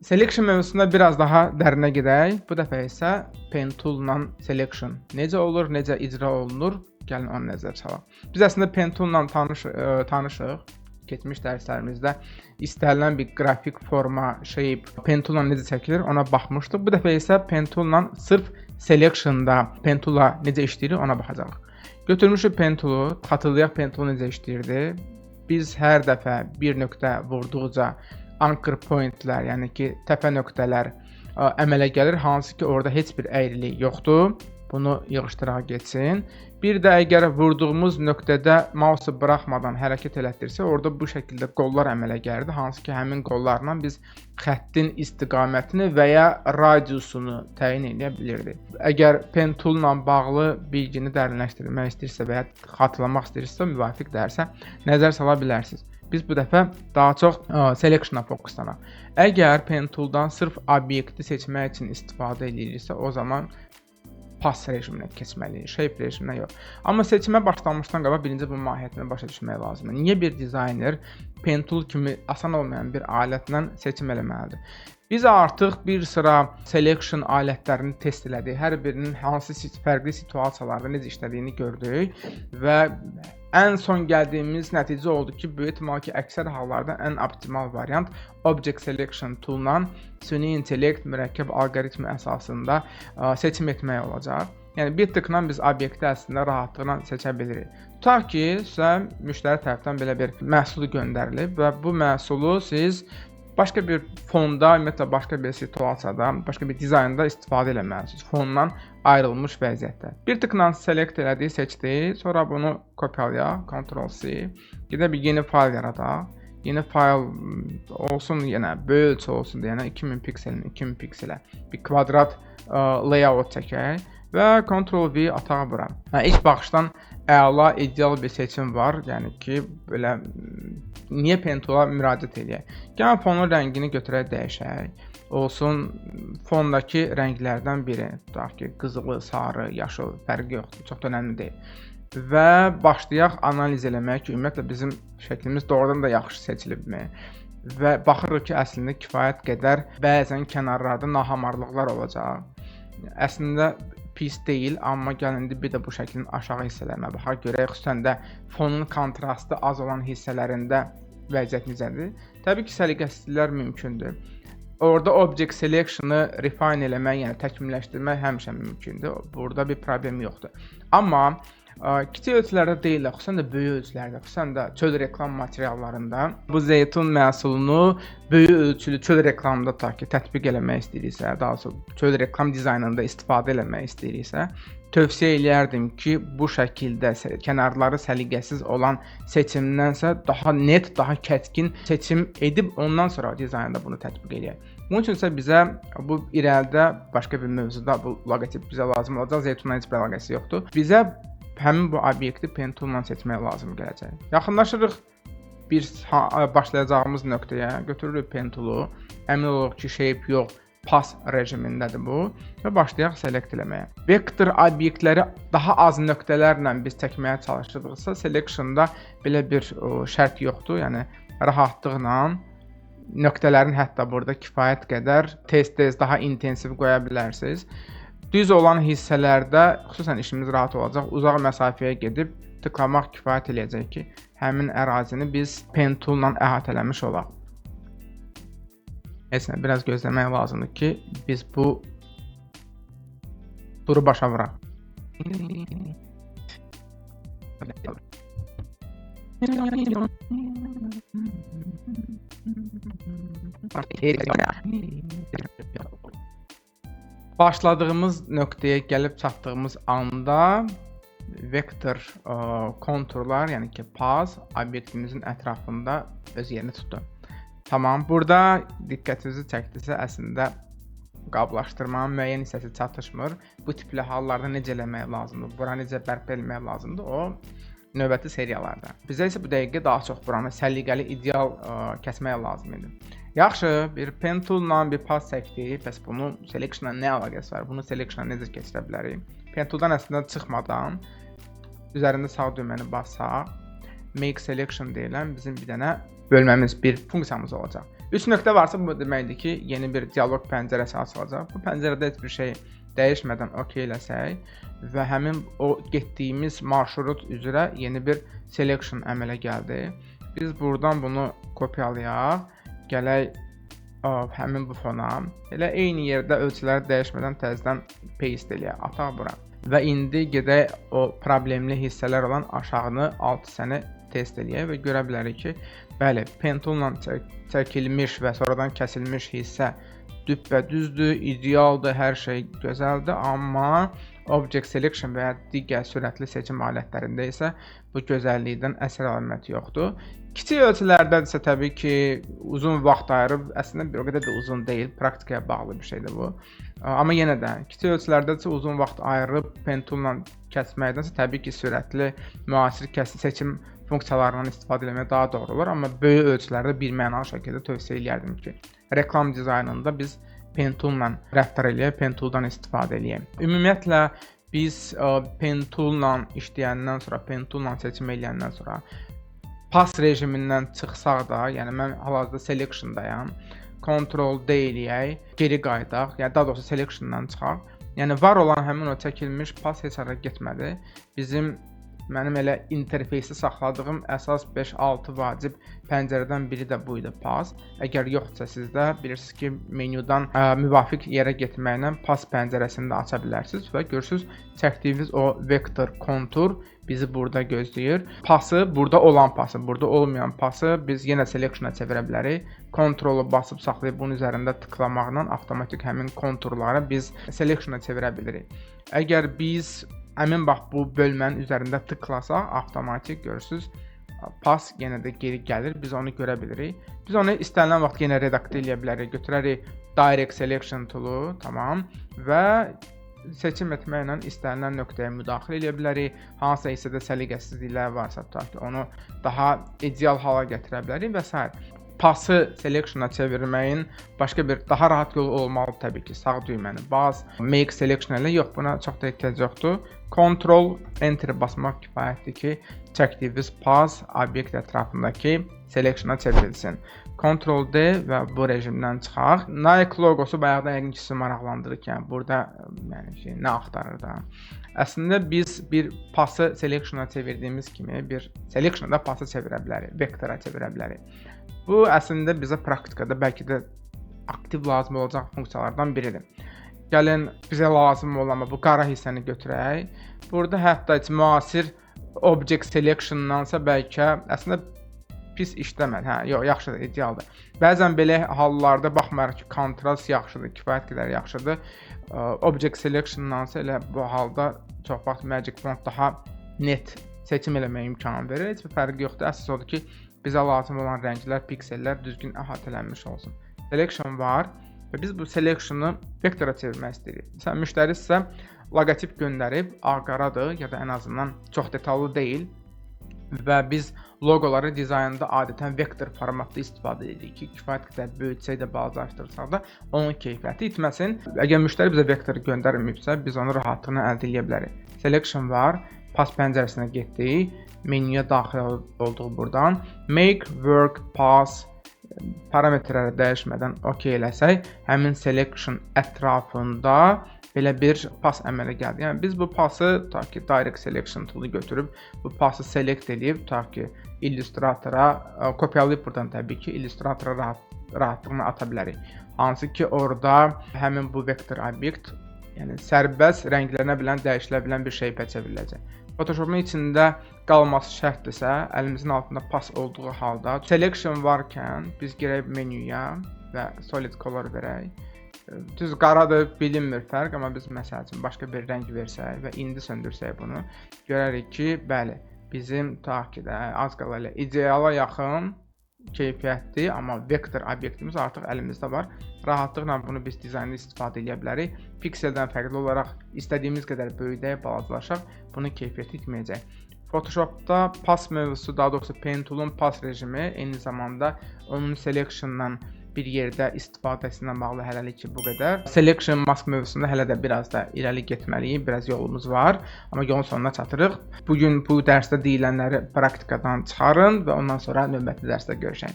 Selection mövzusunda biraz daha dərinə gedək. Bu dəfə isə Pen Tool-la Selection necə olur, necə icra olunur? Gəlin onu nəzərə salaq. Biz əslində Pen Tool-la tanışıq. Keçmiş dərslərimizdə istənilən bir qrafik forma, shape Pen Tool-la necə çəkilir ona baxmışdıq. Bu dəfə isə Pen Tool-la sırf Selection-da Pen Tool-la necə işləyir ona baxacağıq. Götürmüşük Pen Tool-u, xatırlayaq Pen Tool necə işləyirdi. Biz hər dəfə bir nöqtə vurduqca anchor pointlər, yəni ki, təpə nöqtələr əmələ gəlir, hansı ki, orada heç bir əyrilik yoxdur. Bunu yığışdıraq getsin. Bir də əgər vurduğumuz nöqtədə mausu buraxmadan hərəkət elətdirsə, orada bu şəkildə qollar əmələ gəlirdi, hansı ki, həmin qollarla biz xəttin istiqamətini və ya radiusunu təyin edə bilirdik. Əgər Pen Tool-la bağlı bilgini dərinləşdirmək istəyirsə və ya xatırlamaq istəyirsə, müvafiq dərsə nəzər sala bilərsiniz. Biz bu dəfə daha çox Selection-a fokuslanaq. Əgər Pen Tool-dan sırf obyekti seçmək üçün istifadə ediriksə, o zaman Pass rejiminə keçməliyik, Shape rejiminə yox. Amma seçimə başlamışdan qabaq birinci bu mahiyyətini başa düşmək lazımdır. Niyə bir dizayner Pen Tool kimi asan olmayan bir alətlə seçim eləməlidir? Biz artıq bir sıra selection alətlərini test elədik. Hər birinin hansı fərqli situasiyalarda necə işlədiyini gördük və ən son gəldiyimiz nəticə oldu ki, böyük ehtimal ki, əksər hallarda ən optimal variant Object Selection Tool-la süni intellekt mürəkkəb alqoritmi əsasında seçim etmək olacaq. Yəni bir tıkla biz obyekti əslində rahatlıqla seçə bilirik. Tutaq ki, sizə müştəri tərəfindən belə bir məhsul göndərilib və bu məhsulu siz başqa bir fonda, ümumiyyətlə başqa bir situasiyada, başqa bir dizaynda istifadə eləməlisiniz. Fondan ayrılmış vəziyyətdə. Bir tıkla select elədik, seçdik. Sonra bunu kopyalayaq, Ctrl+C. Gedək bir yeni fayl yaradaq. Yeni fayl olsun, yenə böyük ölçü olsun deyənə 2000 pikselin 2000 pikselə bir kvadrat layout çəkək və Ctrl+V ataq bura. İlk baxışdan əla, ideal bir seçim var. Yəni ki, belə niyə Pen Tool-a müraciət edək? Gəlin fonun rəngini götürək, dəyişək. Olsun fondakı rənglərdən biri. Tutaq ki, qızılı, sarı, yaşıl, fərqi yoxdur, çox da önəmli deyil. Və başlayaq analiz eləmək ki, ümumiyyətlə bizim şəklimiz doğrudan da yaxşı seçilibmi? Və baxırıq ki, əslində kifayət qədər bəzən kənarlarda nahamarlıqlar olacaq. Əslində pis deyil, amma gəlin indi bir də bu şəklin aşağı hissələrinə baxaq, görək xüsusən də fonun kontrastı az olan hissələrində vəziyyət necədir. Təbii ki, səliqəsizliklər mümkündür. Orada Object Selection-ı refine eləmək, yəni təkmilləşdirmək həmişə mümkündür. Burada bir problem yoxdur. Amma kiçik ölçülərdə deyil, xüsusən də böyük ölçülərdə, xüsusən də çöl reklam materiallarında bu zeytun məhsulunu böyük ölçülü çöl reklamında tətbiq eləmək istəyiriksə, daha sonra çöl reklam dizaynında istifadə eləmək istəyiriksə, tövsiyə eləyərdim ki, bu şəkildə kənarları səliqəsiz olan seçimdənsə daha net, daha kəskin seçim edib ondan sonra dizaynda bunu tətbiq eləyək. Bunun üçün isə bizə bu irəlidə başqa bir mövzuda bu loqotip bizə lazım olacaq. Zeytunla heç bir əlaqəsi yoxdur. Bizə həmin bu obyekti Pen Tool-la seçmək lazım gələcək. Yaxınlaşırıq bir başlayacağımız nöqtəyə, götürürük Pen Tool-u. Əmin olaq ki, shape yox, pass rejimindədir bu və başlayaq select eləməyə. Vektor obyektləri daha az nöqtələrlə biz çəkməyə çalışırıqsa, selection-da belə bir şərt yoxdur. Yəni rahatlıqla nöqtələrin hətta burada kifayət qədər tez-tez daha intensiv qoya bilərsiniz. Düz olan hissələrdə xüsusən işimiz rahat olacaq. Uzaq məsafəyə gedib tıklamaq kifayət eləyəcək ki, həmin ərazini biz Pen Tool-la əhatələmiş olaq. Heç nə, biraz gözləmək lazımdır ki, biz bu turu başa vuraq. Başladığımız nöqtəyə gəlib çatdığımız anda vektor konturlar, yəni ki, pass obyektimizin ətrafında öz yerini tutdu. Tamam, burada diqqətinizi çəkdirsə, əslində qablaşdırmanın müəyyən hissəsi çatışmır. Bu tipli hallarda necə eləmək lazımdır, bura necə bərpa eləmək lazımdır, o növbəti seriyalarda. Bizə isə bu dəqiqə daha çox buranı səliqəli, ideal kəsmək lazım idi. Yaxşı, bir Pen Tool-la bir pass çəkdik, bəs bunu selection-la nə əlaqəsi var? Bunu selection-la necə keçirə bilərik? Pen Tool-dan əslində çıxmadan üzərində sağ düyməni basaq, Make Selection deyilən bizim bir dənə bölməmiz, bir funksiyamız olacaq. 3 nöqtə varsa bu deməkdir ki, yeni bir dialoq pəncərəsi açılacaq. Bu pəncərədə heç bir şey dəyişmədən okeyləsək və həmin o getdiyimiz marşrut üzrə yeni bir selection əmələ gəldi. Biz buradan bunu kopyalayaq, gələk həmin bu fona, elə eyni yerdə ölçüləri dəyişmədən təzədən paste eləyək, ataq bura. Və indi gedək o problemli hissələr olan aşağını 6 səni test eləyək və görə bilərik ki, bəli, pen tool'la çəkilmiş və sonradan kəsilmiş hissə düppədüzdür, idealdır, hər şey gözəldir, amma Object Selection və ya digər sürətli seçim alətlərində isə bu gözəllikdən əsər əlaməti yoxdur. Kiçik ölçülərdə isə təbii ki, uzun vaxt ayırıb, əslində bir o qədər də uzun deyil, praktikaya bağlı bir şeydir bu. Amma yenə də, kiçik ölçülərdə isə uzun vaxt ayırıb pen tool'la kəsməkdənsə təbii ki, sürətli, müasir seçim funksiyalarından istifadə etmək daha doğru olur. Amma böyük ölçülərdə birmənalı şəkildə tövsiyə edərdim ki, reklam dizaynında biz pen tool'la rəftar eləyək, pen tool'dan istifadə eləyək. Ümumiyyətlə, biz pen tool'la işləyəndən sonra, pen tool'la seçim eləyəndən sonra pass rejimindən çıxsaq da, yəni mən hal-hazırda selection'dayam, Ctrl D eləyək, geri qayıdaq, yəni daha doğrusu selection'dan çıxaq. Yəni var olan həmin o çəkilmiş pass heç hara getmədi. Mənim elə interfeysi saxladığım əsas 5-6 vacib pəncərədən biri də bu idi, pass. Əgər yoxdursa sizdə bilirsiniz ki, menyudan müvafiq yerə getməklə pass pəncərəsini də aça bilərsiniz və görürsünüz çəkdiyiniz o vektor kontur bizi burada gözləyir. Pası, burada olan pası, burada olmayan pası biz yenə selection'a çevirə bilərik. Ctrl-u basıb saxlayıb bunun üzərində tıklamaqla avtomatik həmin konturları biz selection'a çevirə bilirik. Əgər biz həmin bax bu bölmənin üzərində tıklasaq, avtomatik görürsünüz, pass yenə də geri gəlir, biz onu görə bilirik. Biz onu istənilən vaxt yenə redaktə eləyə bilərik, götürərik Direct Selection tool'u, tamam, və seçim etməklə istənilən nöqtəyə müdaxilə eləyə bilərik. Hansısa hissədə səliqəsizliklər varsa, tutaq ki, onu daha ideal hala gətirə bilərik və s. Pası selection'a çevirməyin başqa bir daha rahat yolu olmalı təbii ki, sağ düyməni bas, make selection ilə yox, buna çox da ehtiyac yoxdur. Ctrl Enter basmaq kifayətdir ki, çəkdiyiniz pass obyekt ətrafındakı selection'a çevrilsin. Ctrl D və bu rejimdən çıxaq. Nike logosu bayaqdan yəqin ki, sizi maraqlandırır ki, yəni burada nə axtarır da. Əslində biz bir pası selection'a çevirdiyimiz kimi bir selection'a da pası çevirə bilərik, vektora çevirə bilərik. Bu əslində bizə praktikada bəlkə də aktiv lazım olacaq funksiyalardan biridir. Gəlin bizə lazım olan bu qara hissəni götürək. Burada hətta müasir Object Selection-dansa bəlkə əslində pis işləmədi. Yox, yaxşıdır, idealdır. Bəzən belə hallarda baxmayaraq ki, kontrast yaxşıdır, kifayət qədər yaxşıdır. Object Selection-dansa elə bu halda çox vaxt Magic Font daha net seçim eləməyə imkan verir. Heç bir fərqi yoxdur. Əsas odur ki, bizə lazım olan rənglər, piksellər düzgün əhatələnmiş olsun. Selection var və biz bu selectionu vektora çevirmək istəyirik. Məsələn, müştəri sizə loqotip göndərib, ağ-qaradır ya da ən azından çox detallı deyil və biz loqoları dizaynda adətən vektor formatda istifadə edirik ki, kifayət qədər böyütsək də, balacalaşdırsaq da onun keyfiyyəti itməsin. Əgər müştəri bizə vektoru göndərməyibsə, biz onu rahatlıqla əldə edə bilərik. Selection var, pass pəncərəsinə getdik. Menyuya daxil olduq buradan. Make work pass parametrləri dəyişmədən okeyləsək, həmin selection ətrafında belə bir pass əmələ gəldi. Yəni biz bu pası tutaq ki, Direct Selection tool'u götürüb bu pası select edib tutaq ki, Illustratora kopyalayıb buradan təbii ki, Illustratora rahatlıqla ata bilərik. Hansı ki, orada həmin bu vektor obyekt, yəni sərbəst rənglənə bilən, dəyişilə bilən bir şeyə çevriləcək. Photoshop'un içində qalması şərtdirsə, əlimizin altında pass olduğu halda selection varkən biz girək menyuya və solid color verək. Düz qaradır, bilinmir fərq, amma biz məsəl üçün başqa bir rəng versək və indi söndürsək bunu, görərik ki, bəli, bizim tutaq ki də az qala ilə ideala yaxın keyfiyyətli, amma vektor obyektimiz artıq əlimizdə var. Rahatlıqla bunu biz dizaynda istifadə edə bilərik. Pikseldən fərqli olaraq istədiyimiz qədər böyüdək, balacalaşaq, bunun keyfiyyəti itməyəcək. Photoshop'da pass mövzusu, daha doğrusu pen tool'un pass rejimi eyni zamanda onun selection-dan bir yerdə istifadəsindən bağlı hələlik ki, bu qədər. Selection mask mövzusunda hələ də biraz da irəli getməliyik, biraz yolumuz var, amma yolun sonuna çatırıq. Bugün bu dərsdə deyilənləri praktikadan çıxarın və ondan sonra növbəti dərsdə görüşək.